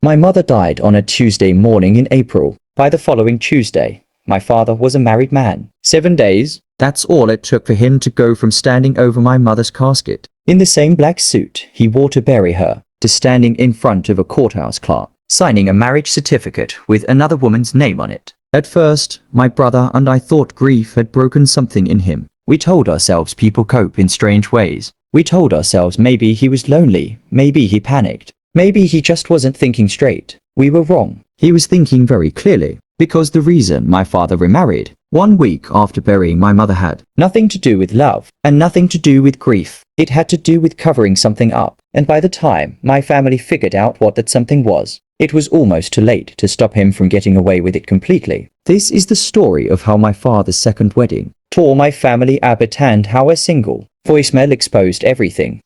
My mother died on a Tuesday morning in April. By the following Tuesday, my father was a married man. 7 days, that's all it took for him to go from standing over my mother's casket in the same black suit he wore to bury her, to standing in front of a courthouse clerk, signing a marriage certificate with another woman's name on it. At first, my brother and I thought grief had broken something in him. We told ourselves people cope in strange ways. We told ourselves maybe he was lonely, maybe he panicked, maybe he just wasn't thinking straight. We were wrong. He was thinking very clearly, because the reason my father remarried 1 week after burying my mother had nothing to do with love, and nothing to do with grief. It had to do with covering something up, and by the time my family figured out what that something was, it was almost too late to stop him from getting away with it completely. This is the story of how my father's second wedding tore my family apart and how a single voicemail exposed everything.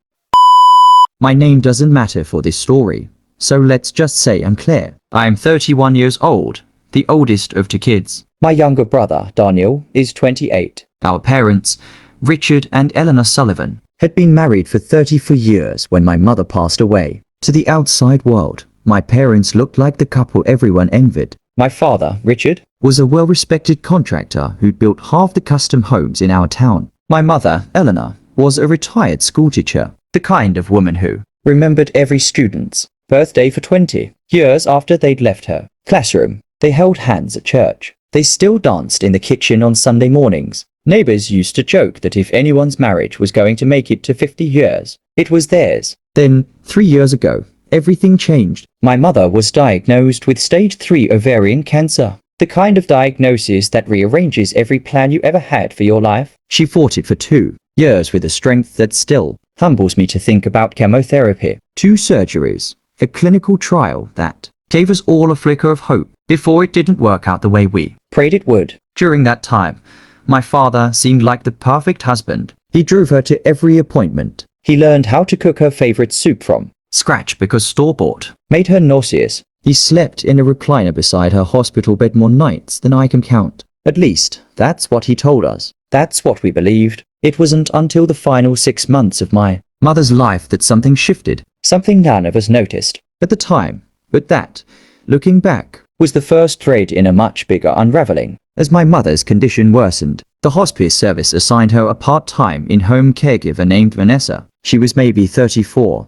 My name doesn't matter for this story, so let's just say I'm Claire. I am 31 years old, the oldest of 2 kids. My younger brother, Daniel, is 28. Our parents, Richard and Eleanor Sullivan, had been married for 34 years when my mother passed away. To the outside world, my parents looked like the couple everyone envied. My father, Richard, was a well-respected contractor who'd built half the custom homes in our town. My mother, Eleanor, was a retired schoolteacher, the kind of woman who remembered every student's birthday for 20 years after they'd left her classroom. They held hands at church. They still danced in the kitchen on Sunday mornings. Neighbors used to joke that if anyone's marriage was going to make it to 50 years, it was theirs. Then, 3 years ago, everything changed. My mother was diagnosed with stage 3 ovarian cancer, the kind of diagnosis that rearranges every plan you ever had for your life. She fought it for 2 years with a strength that still humbles me to think about. Chemotherapy, 2 surgeries, a clinical trial that gave us all a flicker of hope before it didn't work out the way we prayed it would. During that time, my father seemed like the perfect husband. He drove her to every appointment. He learned how to cook her favorite soup from scratch because store-bought made her nauseous. He slept in a recliner beside her hospital bed more nights than I can count. At least, that's what he told us. That's what we believed. It wasn't until the final 6 months of my mother's life that something shifted. Something none of us noticed at the time. But that, looking back, was the first thread in a much bigger unraveling. As my mother's condition worsened, the hospice service assigned her a part-time in-home caregiver named Vanessa. She was maybe 34,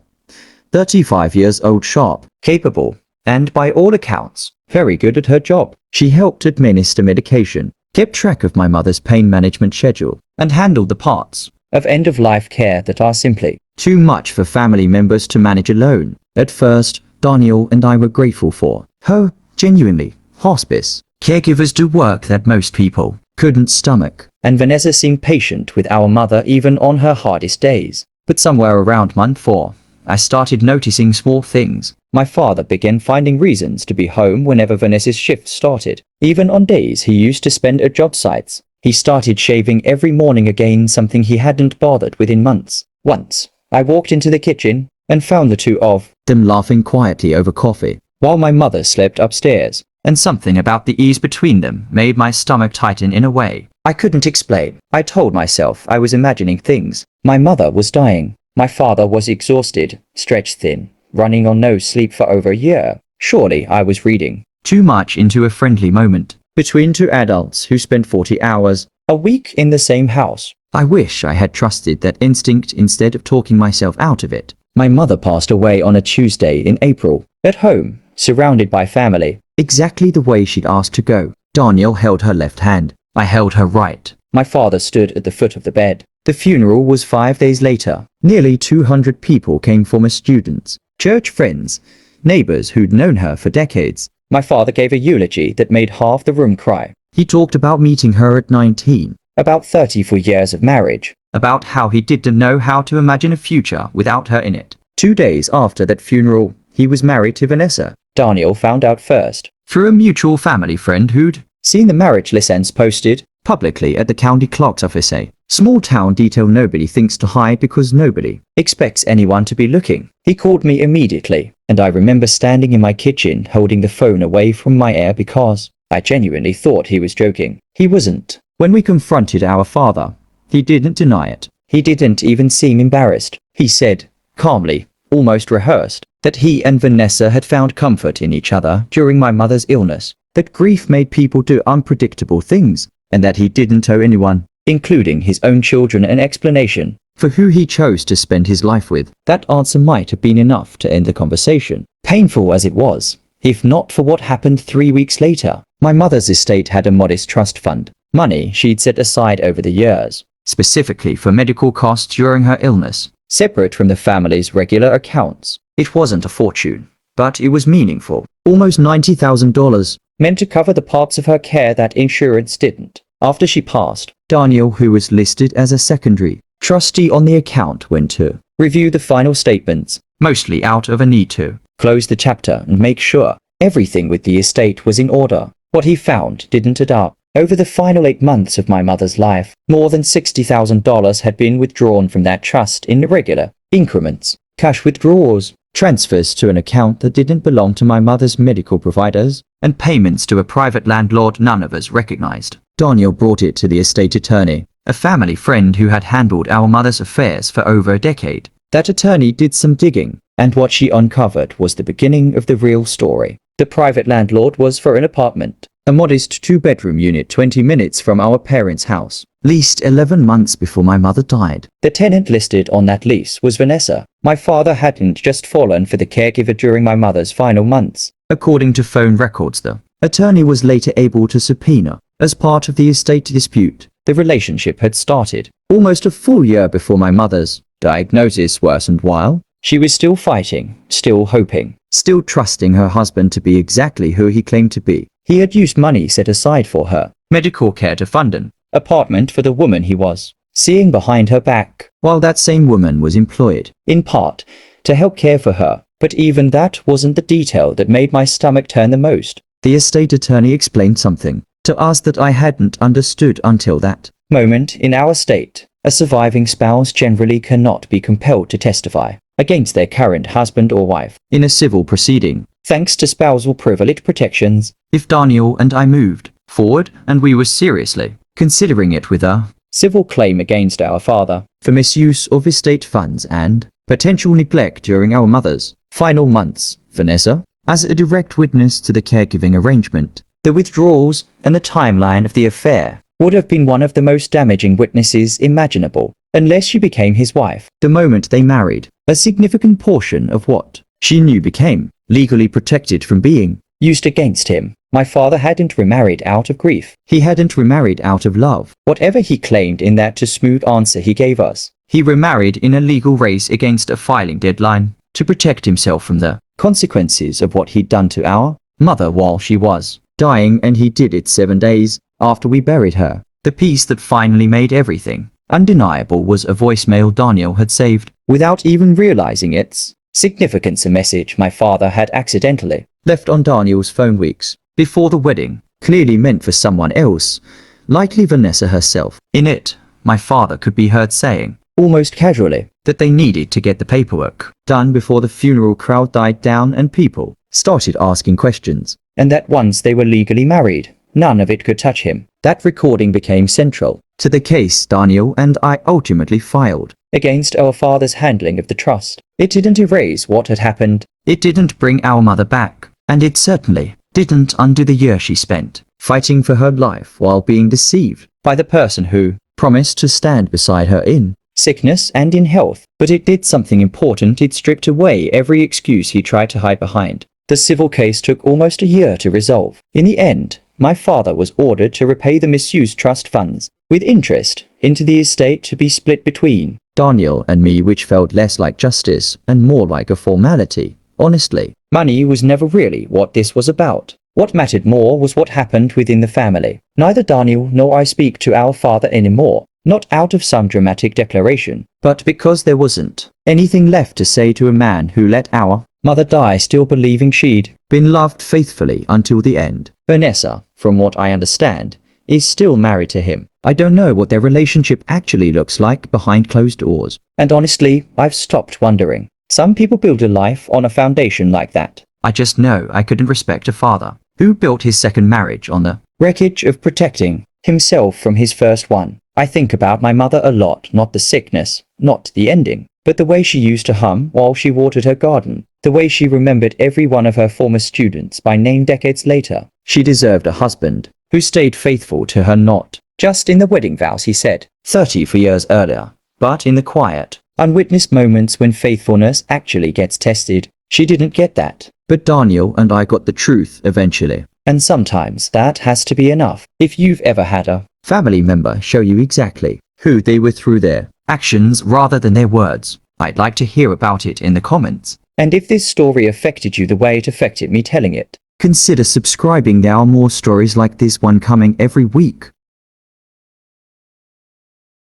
35 years old, sharp, capable, and by all accounts, very good at her job. She helped administer medication, kept track of my mother's pain management schedule, and handled the parts of end-of-life care that are simply too much for family members to manage alone. At first, Daniel and I were grateful for her. Genuinely, hospice caregivers do work that most people couldn't stomach, and Vanessa seemed patient with our mother even on her hardest days. But somewhere around month 4, I started noticing small things. My father began finding reasons to be home whenever Vanessa's shift started, even on days he used to spend at job sites. He started shaving every morning again, something he hadn't bothered with in months. Once, I walked into the kitchen and found the 2 of them laughing quietly over coffee, while my mother slept upstairs, and something about the ease between them made my stomach tighten in a way I couldn't explain. I told myself I was imagining things. My mother was dying. My father was exhausted, stretched thin, running on no sleep for over a year. Surely I was reading too much into a friendly moment between 2 adults who spent 40 hours a week in the same house. I wish I had trusted that instinct instead of talking myself out of it. My mother passed away on a Tuesday in April, at home, surrounded by family, exactly the way she'd asked to go. Daniel held her left hand. I held her right. My father stood at the foot of the bed. The funeral was 5 days later. Nearly 200 people came, former students, church friends, neighbors who'd known her for decades. My father gave a eulogy that made half the room cry. He talked about meeting her at 19, about 34 years of marriage, about how he didn't know how to imagine a future without her in it. 2 days after that funeral, he was married to Vanessa. Daniel found out first, through a mutual family friend who'd seen the marriage license posted publicly at the county clerk's office. A small town detail nobody thinks to hide because nobody expects anyone to be looking. He called me immediately, and I remember standing in my kitchen holding the phone away from my ear because I genuinely thought he was joking. He wasn't. When we confronted our father, he didn't deny it. He didn't even seem embarrassed. He said, calmly, almost rehearsed, that he and Vanessa had found comfort in each other during my mother's illness, that grief made people do unpredictable things, and that he didn't owe anyone, including his own children, an explanation for who he chose to spend his life with. That answer might have been enough to end the conversation, painful as it was, if not for what happened 3 weeks later. My mother's estate had a modest trust fund, money she'd set aside over the years, specifically for medical costs during her illness, separate from the family's regular accounts. It wasn't a fortune, but it was meaningful. Almost $90,000, meant to cover the parts of her care that insurance didn't. After she passed, Daniel, who was listed as a secondary trustee on the account, went to review the final statements, mostly out of a need to close the chapter and make sure everything with the estate was in order. What he found didn't add up. Over the final 8 months of my mother's life, more than $60,000 had been withdrawn from that trust in irregular increments, cash withdrawals, transfers to an account that didn't belong to my mother's medical providers, and payments to a private landlord none of us recognized. Daniel brought it to the estate attorney, a family friend who had handled our mother's affairs for over a decade. That attorney did some digging, and what she uncovered was the beginning of the real story. The private landlord was for an apartment, a modest 2-bedroom unit 20 minutes from our parents' house, leased 11 months before my mother died. The tenant listed on that lease was Vanessa. My father hadn't just fallen for the caregiver during my mother's final months. According to phone records, the attorney was later able to subpoena, as part of the estate dispute, the relationship had started almost a full year before my mother's diagnosis worsened. While she was still fighting, still hoping, still trusting her husband to be exactly who he claimed to be. He had used money set aside for her medical care to fund an apartment for the woman he was seeing behind her back, while that same woman was employed, in part, to help care for her. But even that wasn't the detail that made my stomach turn the most. The estate attorney explained something to us that I hadn't understood until that moment. In our state, a surviving spouse generally cannot be compelled to testify against their current husband or wife in a civil proceeding, thanks to spousal privilege protections. If Daniel and I moved forward and we were seriously considering it with a civil claim against our father for misuse of estate funds and potential neglect during our mother's final months, Vanessa, as a direct witness to the caregiving arrangement, the withdrawals, and the timeline of the affair, would have been one of the most damaging witnesses imaginable, unless she became his wife. The moment they married, a significant portion of what she knew became legally protected from being used against him. My father hadn't remarried out of grief. He hadn't remarried out of love, whatever he claimed in that too smooth answer he gave us. He remarried in a legal race against a filing deadline to protect himself from the consequences of what he'd done to our mother while she was dying, and he did it 7 days after we buried her. The piece that finally made everything undeniable was a voicemail Daniel had saved, without even realizing its significance, a message my father had accidentally left on Daniel's phone weeks before the wedding, clearly meant for someone else, likely Vanessa herself. In it, my father could be heard saying, almost casually, that they needed to get the paperwork done before the funeral crowd died down and people started asking questions, and that once they were legally married, none of it could touch him. That recording became central to the case Daniel and I ultimately filed against our father's handling of the trust. It didn't erase what had happened, it didn't bring our mother back, and it certainly didn't undo the year she spent fighting for her life while being deceived by the person who promised to stand beside her in sickness and in health. But it did something important. It stripped away every excuse he tried to hide behind. The civil case took almost a year to resolve. In the end, my father was ordered to repay the misused trust funds, with interest, into the estate to be split between Daniel and me, which felt less like justice and more like a formality. Honestly, money was never really what this was about. What mattered more was what happened within the family. Neither Daniel nor I speak to our father anymore, not out of some dramatic declaration, but because there wasn't anything left to say to a man who let our mother die still believing she'd been loved faithfully until the end. Vanessa, from what I understand, is still married to him. I don't know what their relationship actually looks like behind closed doors. And honestly, I've stopped wondering. Some people build a life on a foundation like that. I just know I couldn't respect a father who built his second marriage on the wreckage of protecting himself from his first one. I think about my mother a lot, not the sickness, not the ending, but the way she used to hum while she watered her garden, the way she remembered every one of her former students by name decades later. She deserved a husband who stayed faithful to her, not just in the wedding vows he said 34 years earlier, but in the quiet, unwitnessed moments when faithfulness actually gets tested. She didn't get that, but Daniel and I got the truth eventually. And sometimes that has to be enough. If you've ever had a family member show you exactly who they were through their actions rather than their words, I'd like to hear about it in the comments. And if this story affected you the way it affected me telling it, consider subscribing. There are more stories like this one coming every week.